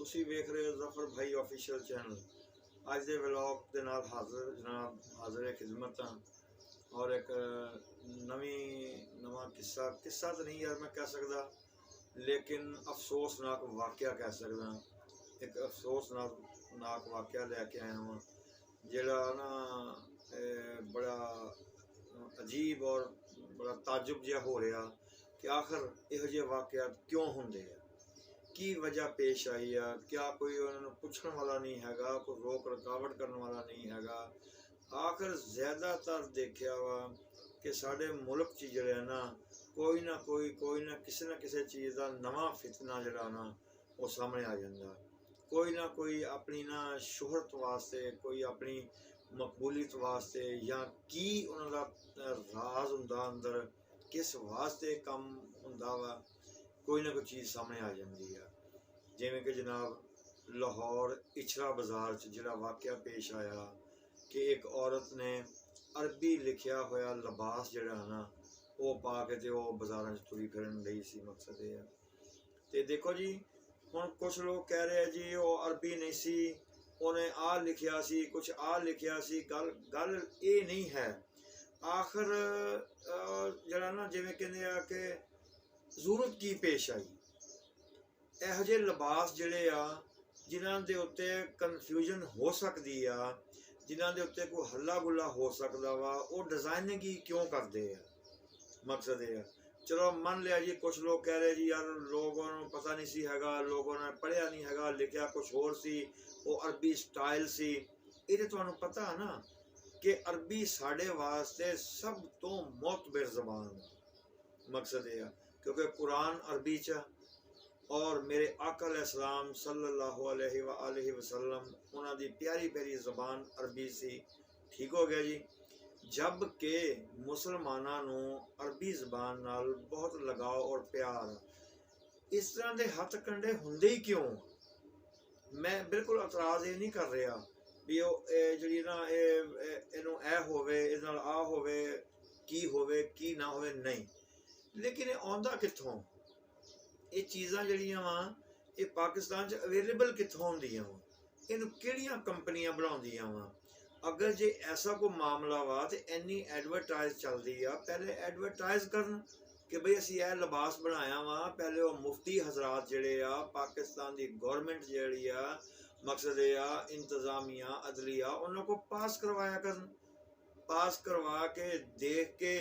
ਤੁਸੀਂ ਵੇਖ ਰਹੇ ਹੋ ਜ਼ਫਰ ਭਾਈ ऑफिशियल चैनल। ਅੱਜ ਦੇ ਵਲੌਗ ਦੇ ਨਾਲ ਹਾਜ਼ਰ ਜਨਾਬ ਹਾਜ਼ਰ ਹੈ ਖਿਦਮਤਾਂ और एक नवा किस्सा तो नहीं यार मैं कह सकता, लेकिन अफसोसनाक वाकया कह सकदा। एक अफसोसनाक वाकया लैके आया हाँ जिहड़ा ना बड़ा अजीब और बड़ा ताजुब जिहा हो रहा कि आखिर इहो जिहे वाकयात क्यों होंदे आ, की वजह पेश आई आ। क्या कोई उन्होंने पुछण वाला नहीं हैगा, कोई रोक रुकावट करने वाला नहीं हैगा। आखिर ज़्यादातर देखा वा कि साढ़े मुल्क च जिहड़ा ना कोई ना किसी चीज़ का नवा फितना जिहड़ा ना वो सामने आ जाता। कोई ना कोई अपनी ना शोहरत वास्ते, कोई अपनी मकबूलीत वास्ते, या की उन्हों का राज हुंदा अंदर, किस वास्ते कम हुंदा वा, कोई ना कोई चीज़ सामने आ जाती है। जिवें कि जनाब लाहौर इछरा बाज़ार च जिहड़ा वाकया पेश आया कि एक औरत ने अरबी लिखिया होया लिबास जिहड़ा ना वो पा के ते वो बाज़ारां च तुरी फिरन लई सी। मकसद ये है ते देखो जी, हुण कुछ लोग कह रहे हैं जी वो अरबी नहीं सी, उन्हें आ लिखिया सी, कुछ आ लिखिया सी। गल ये नहीं है। आखिर जिहड़ा ना जिवें कहंदे आ कि जरूरत की पेश आई, इहो जिहे लिबास जिहड़े आ जिन्हां दे उत्ते कन्फ्यूजन हो सकदी आ, जिन्हां दे उत्ते कोई हल्ला गुल्ला हो सकता वा, वो डिज़ाइनिंग ही क्यों करते हैं। मकसद ये है, चलो मन लिया जी कुछ लोग कह रहे जी यार लोगों को पता नहीं सी हैगा, लोगों ने पढ़िया नहीं हैगा, लिखिया कुछ होर सी, वो अरबी स्टाइल सी। ये तुहानूं पता है ना कि अरबी साढ़े वास्ते सब तो मोतबर ज़बान है। मकसद ये है क्योंकि कुरान अरबी च और मेरे आका अलैहिस्सलाम सल्लल्लाहु अलैहि वसल्लम उन्हां दी प्यारी प्यारी ज़बान अरबी सी। ठीक हो गया जी। जब के मुसलमानां नूं अरबी ज़बान नाल बहुत लगाव और प्यार, इस तरह के हथ कंडे हुंदे ही क्यों। मैं बिल्कुल इतराज़ ये नहीं कर रहा भी जी ना इनू ए होवे, इस नाल आ होवे, की ना होवे, नहीं। लेकिन ये आउंदा कित्थों, ये चीज़ां जिहड़ियां वा ये पाकिस्तान च अवेलेबल कित्थों होंदियां वा, इनू किहड़ियां कंपनियां बनाउंदियां वा। अगर जे ऐसा कोई मामला वा तो इन्नी एडवरटाइज चलती आ, पहले एडवरटाइज करन कि बई असीं यह लिबास बनाया वा। पहले वो मुफ्ती हजरात जिहड़े आ, पाकिस्तान की गौरमेंट जिहड़ी आ, मकसद ये आ इंतजामिया अदलिया उन्होंने को पास करवाया करन, पास करवा के देख के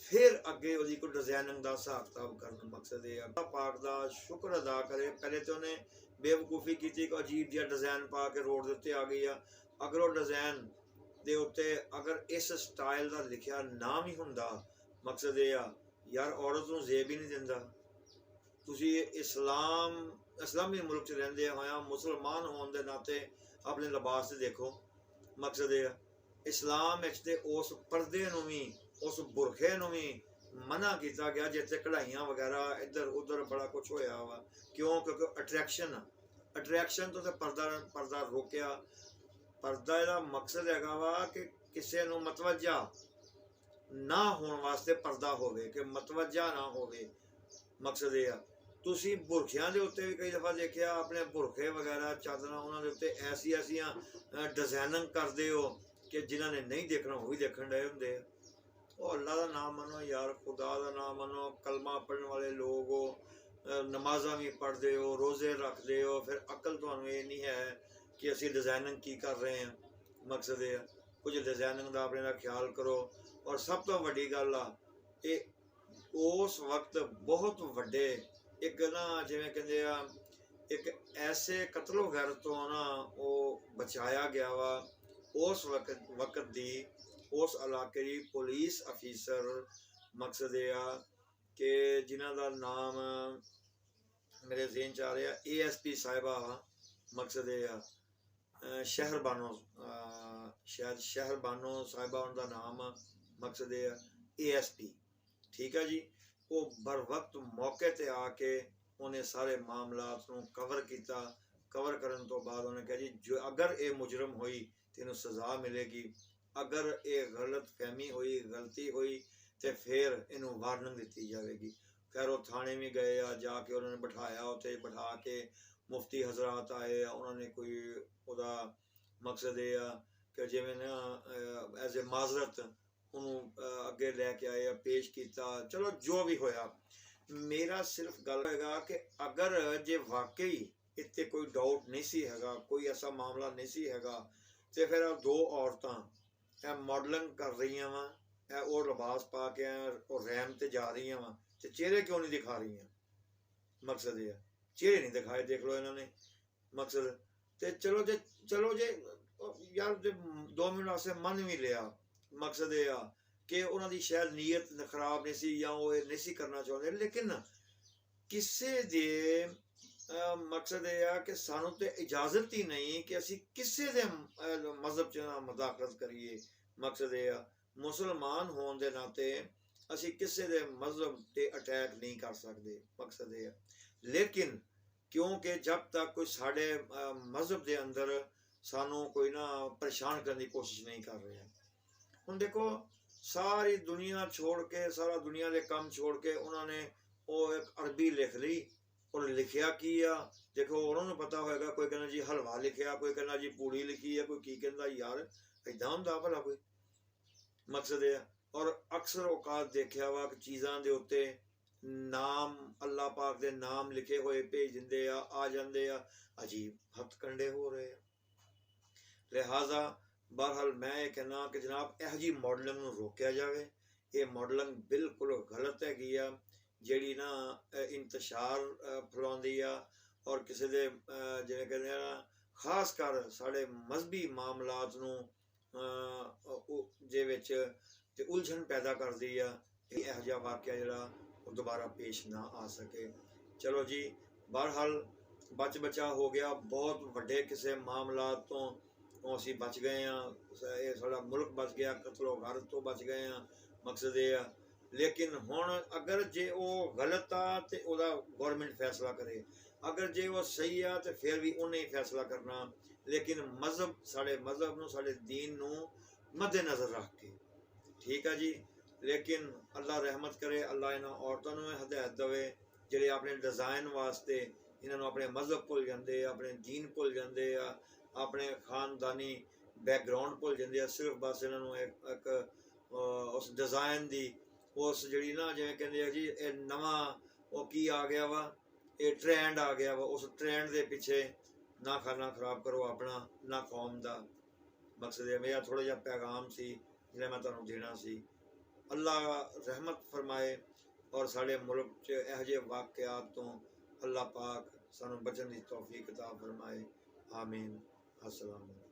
फिर अगे उसकी कोई डिजाइनिंग का हिसाब किताब करना। मकसद ये पाक का शुक्र अदा करे। पहले तो उन्हें बेवकूफ़ी की कि अजीब जिहा डिजाइन पा के रोड उत्ते आ गई आ। अगर वो डिजाइन दे उत्ते अगर इस स्टाइल का लिखिया नाम ही हुंदा, मकसद ये यार औरत नूं जेब ही नहीं दिंदा। तुसी इस्लामी मुल्क च रहिंदे होया मुसलमान होने के नाते अपने लिबास से देखो। मकसद ये इस्लाम ते उस पर्दे नूं भी, उस बुरखे नूं भी मना किया गया जिथे कढ़ाइयां वगैरह इधर उधर बड़ा कुछ होया वा। क्यों? क्योंकि अट्रैक्शन तो पर्दा रोकया। पर्दा का मकसद हैगा वा कि किसी नूं मतवजा ना होने वास्ते पर्दा होवे, कि मतवजा ना होवे। मकसद ये तुसी बुरखियां दे उत्ते भी कई दफ़ा देखिया, अपने बुरखे वगैरह चादरां उन्हां दे उत्ते ऐसियां डिजाइनिंग करदे हो कि जिन्हां ने नहीं देखना वो भी देखण डे हुंदे। और अल्लाह का नाम मनो यार, खुदा का नाम मनो, कलमा पढ़ने वाले लोग हो, नमाज़ां भी पढ़ते हो, रोज़े रखते हो, फिर अकल तुहानूं ये नहीं है कि असीं डिजाइनिंग की कर रहे हैं। मकसद ये कुछ डिजाइनिंग का अपने का ख्याल करो। और सब तो वड्डी गल आ ये उस वक्त बहुत वड्डे एक ना जिवें कहंदे आ एक ऐसे कतलो गैरत तो ना वो बचाया गया वा। उस वक्त दी उस इलाके की पुलिस अफीसर, मकसद ये कि जिन्हां दा नाम मेरे ज़हन च आ रहा ASP साहिबा। मकसद ये शहर बानो, शायद शहर बानो साहिबा उनका नाम। मकसद ये ASP, ठीक है जी। वो बर वक्त मौके ते आके उन्हें सारे मामलात नूं कवर किया। कवर करन तो बाद उन्हें कहा जी जो अगर ये मुजरम हुई तो इन्हूं सज़ा मिलेगी, अगर ये गलत फहमी हुई, गलती हुई तो फिर इन्हूं वार्निंग दी जाएगी। खैर वो थाने भी गए आ, जाके उन्होंने बिठाया, उत्थे बिठा के ਮੁਫਤੀ ਹਜ਼ਰਾਤ ਆਏ ਆ, ਉਹਨਾਂ ਨੇ ਕੋਈ ਉਹਦਾ ਮਕਸਦ ਇਹ ਆ ਕਿ ਜਿਵੇਂ ਨਾ ਐਜ਼ ਏ ਮਾਜ਼ਰਤ ਉਹਨੂੰ ਅੱਗੇ ਲੈ ਕੇ ਆਏ ਆ, ਪੇਸ਼ ਕੀਤਾ। ਚਲੋ ਜੋ ਵੀ ਹੋਇਆ, ਮੇਰਾ ਸਿਰਫ ਗੱਲ ਹੈਗਾ ਕਿ ਅਗਰ ਜੇ ਵਾਕਈ ਇੱਥੇ ਕੋਈ ਡਾਊਟ ਨਹੀਂ ਸੀ ਹੈਗਾ, ਕੋਈ ਐਸਾ ਮਾਮਲਾ ਨਹੀਂ ਸੀ ਹੈਗਾ, ਤੇ ਫਿਰ ਦੋ ਔਰਤਾਂ ਇਹ ਮਾਡਲਿੰਗ ਕਰ ਰਹੀਆਂ ਵਾ, ਇਹ ਉਹ ਲਿਬਾਸ ਪਾ ਕੇ ਉਹ ਰੈਮ ਤੇ ਜਾ ਰਹੀਆਂ ਵਾ, ਤੇ ਚਿਹਰੇ ਕਿਉਂ ਨਹੀਂ ਦਿਖਾ ਰਹੀਆਂ? ਮਕਸਦ ਇਹ ਆ, ਚਿਹਰੇ ਨਹੀਂ ਦਿਖਾਏ, ਦੇਖ ਲਓ ਇਹਨਾਂ ਨੇ ਮਕਸਦ। ਤੇ ਚਲੋ ਜੇ ਯਾਰ ਜੇ 2 ਮਿੰਟ ਵਾਸਤੇ ਮੰਨ ਵੀ ਲਿਆ, ਮਕਸਦ ਇਹ ਆ ਕਿ ਉਹਨਾਂ ਦੀ ਸ਼ਾਇਦ ਨੀਅਤ ਖਰਾਬ ਨਹੀਂ ਸੀ ਜਾਂ ਉਹ ਇਹ ਨਹੀਂ ਸੀ ਕਰਨਾ ਚਾਹੁੰਦੇ, ਲੇਕਿਨ ਕਿਸੇ ਦੇ ਮਕਸਦ ਇਹ ਆ ਕਿ ਸਾਨੂੰ ਤੇ ਇਜਾਜ਼ਤ ਹੀ ਨਹੀਂ ਕਿ ਅਸੀਂ ਕਿਸੇ ਦੇ ਮਜ਼ਹਬ 'ਚ ਮੁਦਾਖਲਤ ਕਰੀਏ। ਮਕਸਦ ਇਹ ਆ, ਮੁਸਲਮਾਨ ਹੋਣ ਦੇ ਨਾਤੇ ਅਸੀਂ ਕਿਸੇ ਦੇ ਮਜ਼ਹਬ ਤੇ ਅਟੈਕ ਨਹੀਂ ਕਰ ਸਕਦੇ। ਮਕਸਦ ਇਹ ਆ, ਲੇਕਿਨ ਕਿਉਂਕਿ ਜਦ ਤੱਕ ਕੋਈ ਸਾਡੇ ਮਜ਼ਹਬ ਦੇ ਅੰਦਰ ਸਾਨੂੰ ਕੋਈ ਨਾ ਪਰੇਸ਼ਾਨ ਕਰਨ ਦੀ ਕੋਸ਼ਿਸ਼ ਨਹੀਂ ਕਰ ਰਿਹਾ। ਹੁਣ ਦੇਖੋ, ਸਾਰੀ ਦੁਨੀਆ ਛੋੜ ਕੇ, ਸਾਰਾ ਦੁਨੀਆ ਦੇ ਕੰਮ ਛੋੜ ਕੇ ਉਹਨਾਂ ਨੇ ਉਹ ਇੱਕ ਅਰਬੀ ਲਿਖ ਲਈ, ਔਰ ਲਿਖਿਆ ਕੀ ਆ ਦੇਖੋ, ਉਹਨਾਂ ਨੂੰ ਪਤਾ ਹੋਏਗਾ। ਕੋਈ ਕਹਿੰਦਾ ਜੀ ਹਲਵਾ ਲਿਖਿਆ, ਕੋਈ ਕਹਿੰਦਾ ਜੀ ਪੂੜੀ ਲਿਖੀ ਹੈ, ਕੋਈ ਕੀ ਕਹਿੰਦਾ। ਯਾਰ ਏਦਾਂ ਹੁੰਦਾ ਭਲਾ ਕੋਈ? ਮਕਸਦ ਇਹ ਆ, ਔਰ ਅਕਸਰ ਔਕਾਤ ਦੇਖਿਆ ਵਾ ਕਿ ਚੀਜ਼ਾਂ ਦੇ ਉੱਤੇ ਨਾਮ, ਅੱਲਾਹ ਪਾਕ ਦੇ ਨਾਮ ਲਿਖੇ ਹੋਏ ਭੇਜ ਦਿੰਦੇ ਆ ਜਾਂਦੇ ਆ। ਅਜੀਬ ਹੱਥਕੰਡੇ ਹੋ ਰਹੇ ਆ। ਲਿਹਾਜ਼ਾ ਬਹਰਹਾਲ ਮੈਂ ਇਹ ਕਹਿਣਾ ਕਿ ਜਨਾਬ ਇਹੋ ਜਿਹੀ ਮਾਡਲਿੰਗ ਨੂੰ ਰੋਕਿਆ ਜਾਵੇ। ਇਹ ਮਾਡਲਿੰਗ ਬਿਲਕੁਲ ਗਲਤ ਹੈਗੀ ਆ, ਜਿਹੜੀ ਨਾ ਇੰਤਸ਼ਾਰ ਫੈਲਾਉਂਦੀ ਆ, ਔਰ ਕਿਸੇ ਦੇ ਜਿਵੇਂ ਕਹਿੰਦੇ ਆ ਨਾ, ਖਾਸ ਕਰ ਸਾਡੇ ਮਜ਼ਹਬੀ ਮਾਮਲਾਤ ਨੂੰ ਦੇ ਵਿੱਚ ਤੇ ਉਲਝਣ ਪੈਦਾ ਕਰਦੀ ਆ। ਇਹੋ ਜਿਹਾ ਵਾਕਿਆ ਜਿਹੜਾ ਉਹ ਦੁਬਾਰਾ ਪੇਸ਼ ਨਾ ਆ ਸਕੇ। ਚਲੋ ਜੀ, ਬਹਰਹਾਲ ਬਚਾ ਹੋ ਗਿਆ। ਬਹੁਤ ਵੱਡੇ ਕਿਸੇ ਮਾਮਲਾਤ ਤੋਂ ਅਸੀਂ ਬਚ ਗਏ ਹਾਂ, ਇਹ ਸਾਡਾ ਮੁਲਕ ਬਚ ਗਿਆ, ਕਤਲੋ ਗਾਰਤ ਤੋਂ ਬਚ ਗਏ ਹਾਂ। ਮਕਸਦ ਇਹ ਆ, ਲੇਕਿਨ ਹੁਣ ਅਗਰ ਜੇ ਉਹ ਗਲਤ ਆ ਤੇ ਉਹਦਾ ਗੌਰਮੈਂਟ ਫੈਸਲਾ ਕਰੇ, ਅਗਰ ਜੇ ਉਹ ਸਹੀ ਆ ਤੇ ਫਿਰ ਵੀ ਉਹਨੇ ਹੀ ਫੈਸਲਾ ਕਰਨਾ। ਲੇਕਿਨ ਮਜ਼ਹਬ, ਸਾਡੇ ਮਜ਼ਹਬ ਨੂੰ, ਸਾਡੇ ਦੀਨ ਨੂੰ ਮੱਦੇਨਜ਼ਰ ਰੱਖ ਕੇ, ਠੀਕ ਆ ਜੀ। ਲੇਕਿਨ ਅੱਲਾ ਰਹਿਮਤ ਕਰੇ, ਅੱਲਾ ਇਹਨਾਂ ਔਰਤਾਂ ਨੂੰ ਹਦਾਇਤ ਦੇਵੇ ਜਿਹੜੇ ਆਪਣੇ ਡਿਜ਼ਾਈਨ ਵਾਸਤੇ ਇਹਨਾਂ ਨੂੰ ਆਪਣੇ ਮਜ਼ਹਬ ਭੁੱਲ ਜਾਂਦੇ ਆ, ਆਪਣੇ ਦੀਨ ਭੁੱਲ ਜਾਂਦੇ ਆ, ਆਪਣੇ ਖਾਨਦਾਨੀ ਬੈਕਗਰਾਉਂਡ ਭੁੱਲ ਜਾਂਦੇ ਆ। ਸਿਰਫ ਬਸ ਇਹਨਾਂ ਨੂੰ ਇੱਕ ਉਸ ਡਿਜ਼ਾਈਨ ਦੀ, ਉਸ ਜਿਹੜੀ ਨਾ ਜਿਵੇਂ ਕਹਿੰਦੇ ਆ ਜੀ ਇਹ ਨਵਾਂ ਉਹ ਕੀ ਆ ਗਿਆ ਵਾ, ਇਹ ਟ੍ਰੈਂਡ ਆ ਗਿਆ ਵਾ, ਉਸ ਟ੍ਰੈਂਡ ਦੇ ਪਿੱਛੇ ਨਾ ਖਾਣਾ ਖਰਾਬ ਕਰੋ ਆਪਣਾ, ਨਾ ਕੌਮ ਦਾ। ਮਕਸਦ ਇਹ ਮੇਰਾ ਥੋੜ੍ਹਾ ਜਿਹਾ ਪੈਗਾਮ ਸੀ ਜਿਹੜਾ ਮੈਂ ਤੁਹਾਨੂੰ ਦੇਣਾ ਸੀ। ਅੱਲਾ ਰਹਿਮਤ ਫਰਮਾਏ ਔਰ ਸਾਡੇ ਮੁਲਕ 'ਚ ਇਹੋ ਜਿਹੇ ਵਾਕਿਆਤ ਤੋਂ ਅੱਲਾ ਪਾਕ ਸਾਨੂੰ ਬਚਣ ਦੀ ਤੌਫੀਕ ਅਤਾ ਫਰਮਾਏ। ਆਮੀਨ। अस्सलाम।